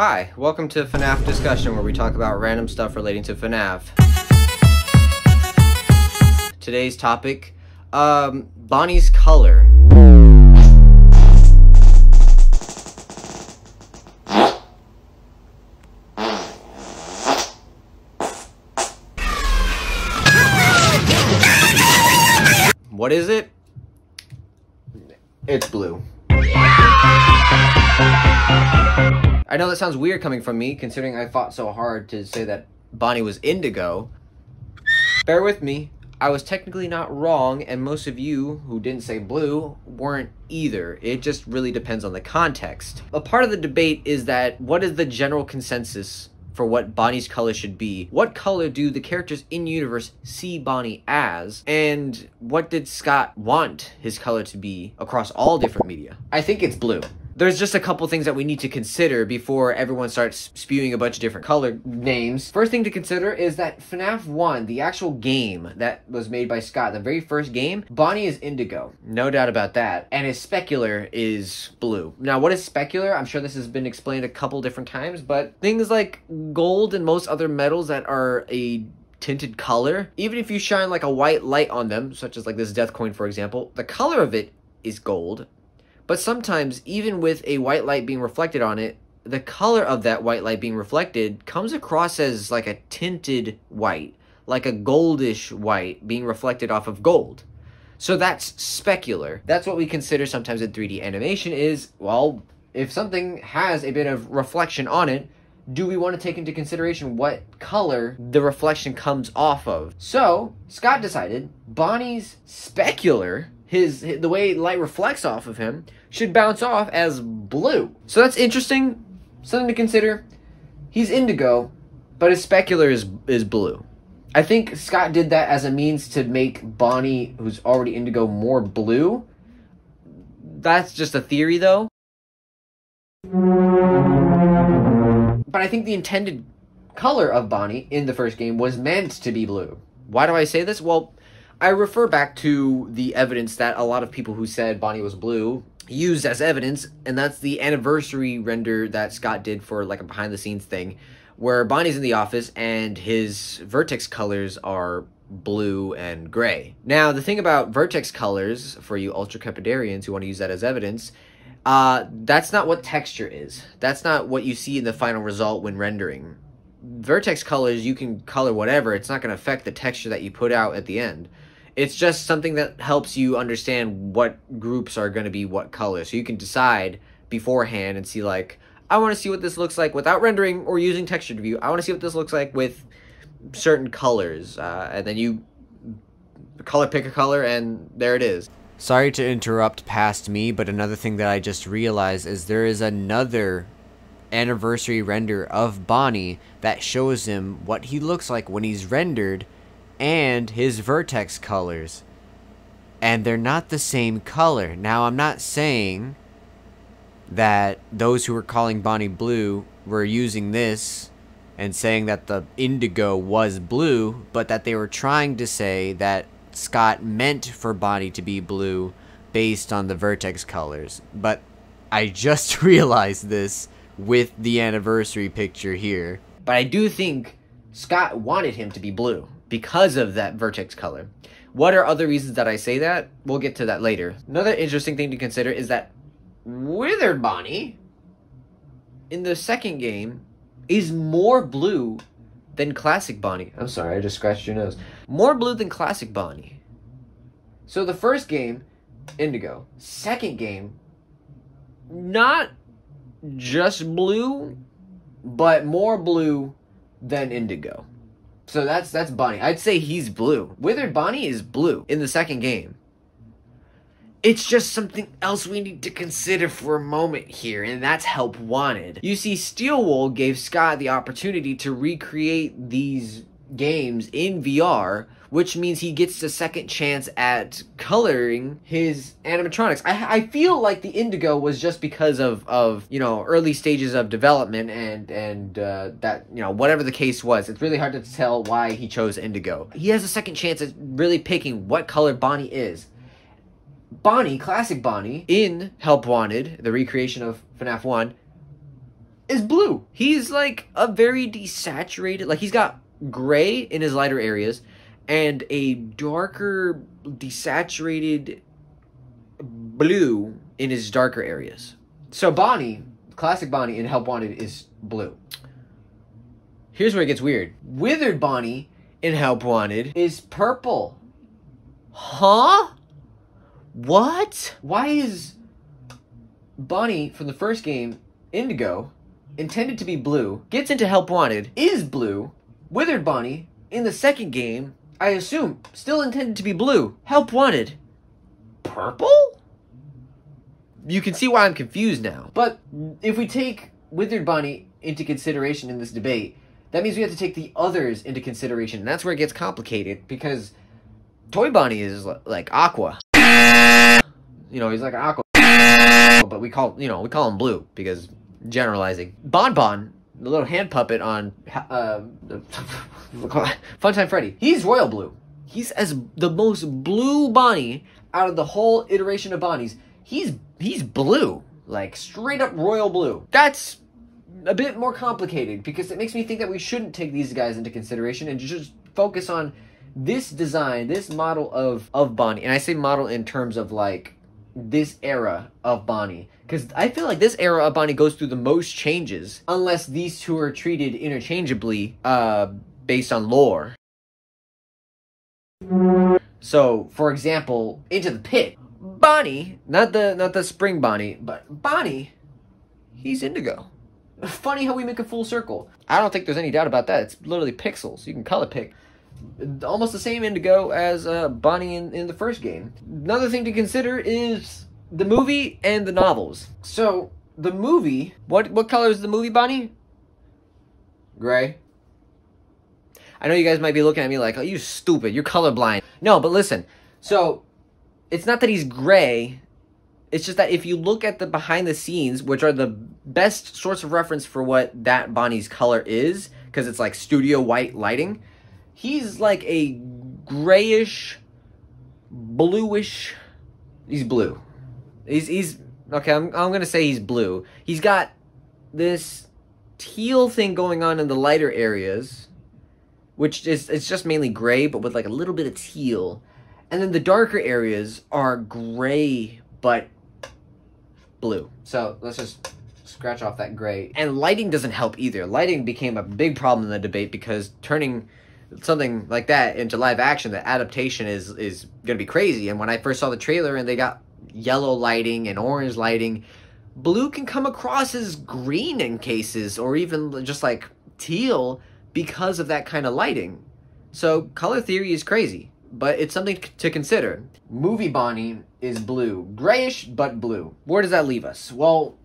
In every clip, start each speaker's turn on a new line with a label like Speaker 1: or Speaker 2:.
Speaker 1: Hi, welcome to Fnaf Discussion, where we talk about random stuff relating to FNAF. Today's topic, Bonnie's color. What is it? It's blue. I know that sounds weird coming from me, considering I fought so hard to say that Bonnie was indigo. Bear with me, I was technically not wrong, and most of you who didn't say blue weren't either. It just really depends on the context. A part of the debate is that what is the general consensus for what Bonnie's color should be? What color do the characters in universe see Bonnie as? And what did Scott want his color to be across all different media? I think it's blue. There's just a couple things that we need to consider before everyone starts spewing a bunch of different color names. First thing to consider is that FNAF 1, the actual game that was made by Scott, the very first game, Bonnie is indigo. No doubt about that. And his specular is blue. Now, what is specular? I'm sure this has been explained a couple different times, but things like gold and most other metals that are a tinted color, even if you shine like a white light on them, such as like this death coin, for example, the color of it is gold. But sometimes, even with a white light being reflected on it, the color of that white light being reflected comes across as like a tinted white, like a goldish white being reflected off of gold. So that's specular. That's what we consider sometimes in 3D animation is, well, if something has a bit of reflection on it, do we want to take into consideration what color the reflection comes off of? So, Scott decided Bonnie's specular, the way light reflects off of him, should bounce off as blue. So that's interesting, something to consider. He's indigo, but his specular is blue. I think Scott did that as a means to make Bonnie, who's already indigo, more blue. That's just a theory, though. But I think the intended color of Bonnie in the first game was meant to be blue. Why do I say this? Well, I refer back to the evidence that a lot of people who said Bonnie was blue used as evidence, and that's the anniversary render that Scott did for like a behind-the-scenes thing, where Bonnie's in the office and his vertex colors are blue and gray. Now, the thing about vertex colors, for you ultra-crepidarians who want to use that as evidence, that's not what texture is. That's not what you see in the final result when rendering. Vertex colors, you can color whatever. It's not going to affect the texture that you put out at the end. It's just something that helps you understand what groups are going to be what color. So you can decide beforehand and see, like, I want to see what this looks like without rendering or using texture to view. I want to see what this looks like with certain colors. And then you color pick a color, and there it is. Sorry to interrupt past me, but another thing that I just realized is there is another anniversary render of Bonnie that shows him what he looks like when he's rendered and his vertex colors, and they're not the same color. Now, I'm not saying that those who were calling Bonnie blue were using this and saying that the indigo was blue, but that they were trying to say that Scott meant for Bonnie to be blue based on the vertex colors. But I just realized this with the anniversary picture here. But I do think Scott wanted him to be blue because of that vertex color. What are other reasons that I say that? We'll get to that later. Another interesting thing to consider is that Withered Bonnie in the second game is more blue than Classic Bonnie. I'm sorry, I just scratched your nose. More blue than Classic Bonnie. So the first game, indigo. Second game, not just blue, but more blue than indigo. So that's Bonnie. I'd say he's blue. Withered Bonnie is blue in the second game. It's just something else we need to consider for a moment here, and that's help wanted. You see, Steelwool gave Scott the opportunity to recreate these games in VR, which means he gets a second chance at coloring his animatronics. I feel like the indigo was just because of you know, early stages of development and that, you know, whatever the case was. It's really hard to tell why he chose indigo. He has a second chance at really picking what color Bonnie is. Bonnie, Classic Bonnie, in Help Wanted, the recreation of FNAF 1, is blue. He's like a very desaturated, like he's got gray in his lighter areas and a darker desaturated blue in his darker areas. So Bonnie, classic Bonnie in Help Wanted is blue. Here's where it gets weird. Withered Bonnie in Help Wanted is purple. Huh? What? Why is Bonnie from the first game, Indigo, intended to be blue, gets into Help Wanted, is blue? Withered Bonnie in the second game, I assume, still intended to be blue. Help Wanted, purple? You can see why I'm confused now. But if we take Withered Bonnie into consideration in this debate, that means we have to take the others into consideration. And that's where it gets complicated, because Toy Bonnie is like Aqua. You know, he's like Aqua. But we call him blue, because generalizing. Bon Bon, the little hand puppet on Funtime Freddy, he's royal blue. He's as the most blue Bonnie out of the whole iteration of Bonnies. He's blue, like straight up royal blue. That's a bit more complicated, because it makes me think that we shouldn't take these guys into consideration and just focus on this design, this model of Bonnie. And I say model in terms of like this era of Bonnie, because I feel like this era of Bonnie goes through the most changes, unless these two are treated interchangeably based on lore. So, for example, Into the Pit, Bonnie, not the spring Bonnie, but Bonnie, he's indigo. Funny how we make a full circle. I don't think there's any doubt about that. It's literally pixels. You can color pick. Almost the same indigo as Bonnie in the first game. Another thing to consider is the movie and the novels. So, the movie, what color is the movie, Bonnie? Gray. I know you guys might be looking at me like, oh, you stupid, you're colorblind. No, but listen. So, it's not that he's gray. It's just that if you look at the behind the scenes, which are the best source of reference for what that Bonnie's color is, because it's like studio white lighting, he's like a grayish, bluish. He's blue. He's okay. I'm gonna say he's blue. He's got this teal thing going on in the lighter areas, which is it's just mainly gray, but with like a little bit of teal, and then the darker areas are gray but blue. So let's just scratch off that gray. And lighting doesn't help either. Lighting became a big problem in the debate, because turning something like that into live action, the adaptation is gonna be crazy. And when I first saw the trailer and they got yellow lighting and orange lighting, blue can come across as green in cases, or even just like teal, because of that kind of lighting. So color theory is crazy, but it's something to consider. Movie Bonnie is blue. Grayish, but blue. Where does that leave us? Well,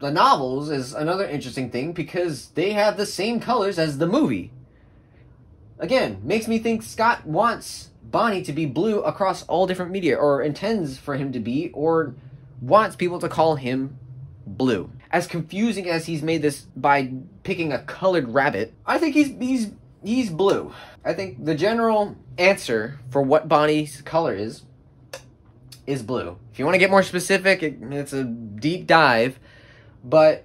Speaker 1: the novels is another interesting thing, because they have the same colors as the movie. Again, makes me think Scott wants Bonnie to be blue across all different media, or intends for him to be, or wants people to call him blue. As confusing as he's made this by picking a colored rabbit, I think he's blue. I think the general answer for what Bonnie's color is blue. If you want to get more specific, it's a deep dive, but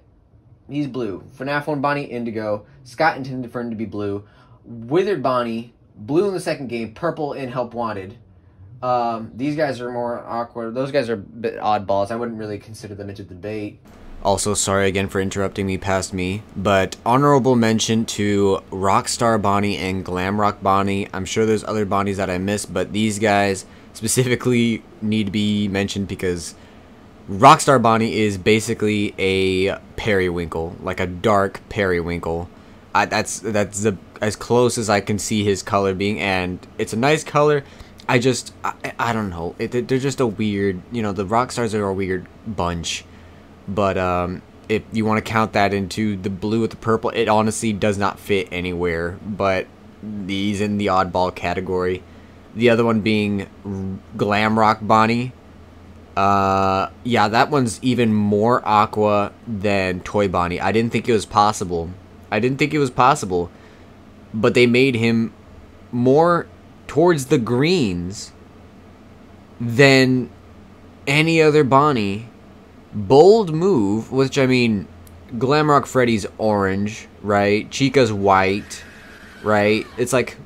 Speaker 1: he's blue. FNAF 1 Bonnie, indigo. Scott intended for him to be blue. Withered Bonnie, blue in the second game, purple in Help Wanted. These guys are more awkward. Those guys are a bit oddballs. I wouldn't really consider them into debate.
Speaker 2: Also, sorry again for interrupting me past me, but honorable mention to Rockstar Bonnie and Glamrock Bonnie. I'm sure there's other Bonnies that I missed, but these guys specifically need to be mentioned, because Rockstar Bonnie is basically a periwinkle, like a dark periwinkle. That's as close as I can see his color being, and it's a nice color. I don't know. They're just a weird, the Rockstars are a weird bunch. But if you want to count that into the blue with the purple, it honestly does not fit anywhere. But he's in the oddball category. The other one being Glamrock Bonnie. Yeah, that one's even more aqua than Toy Bonnie. I didn't think it was possible. But they made him more towards the greens than any other Bonnie. Bold move, which, I mean, Glamrock Freddy's orange, right? Chica's white, right? It's like,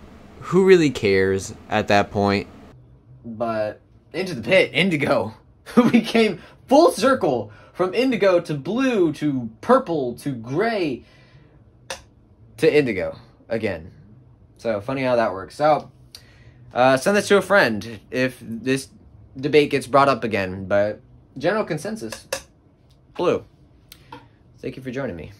Speaker 2: who really cares at that point?
Speaker 1: But Into the Pit, Indigo. We came full circle from indigo to blue to purple to gray to indigo again. So funny how that works. So send this to a friend if this debate gets brought up again. But general consensus, blue. Thank you for joining me.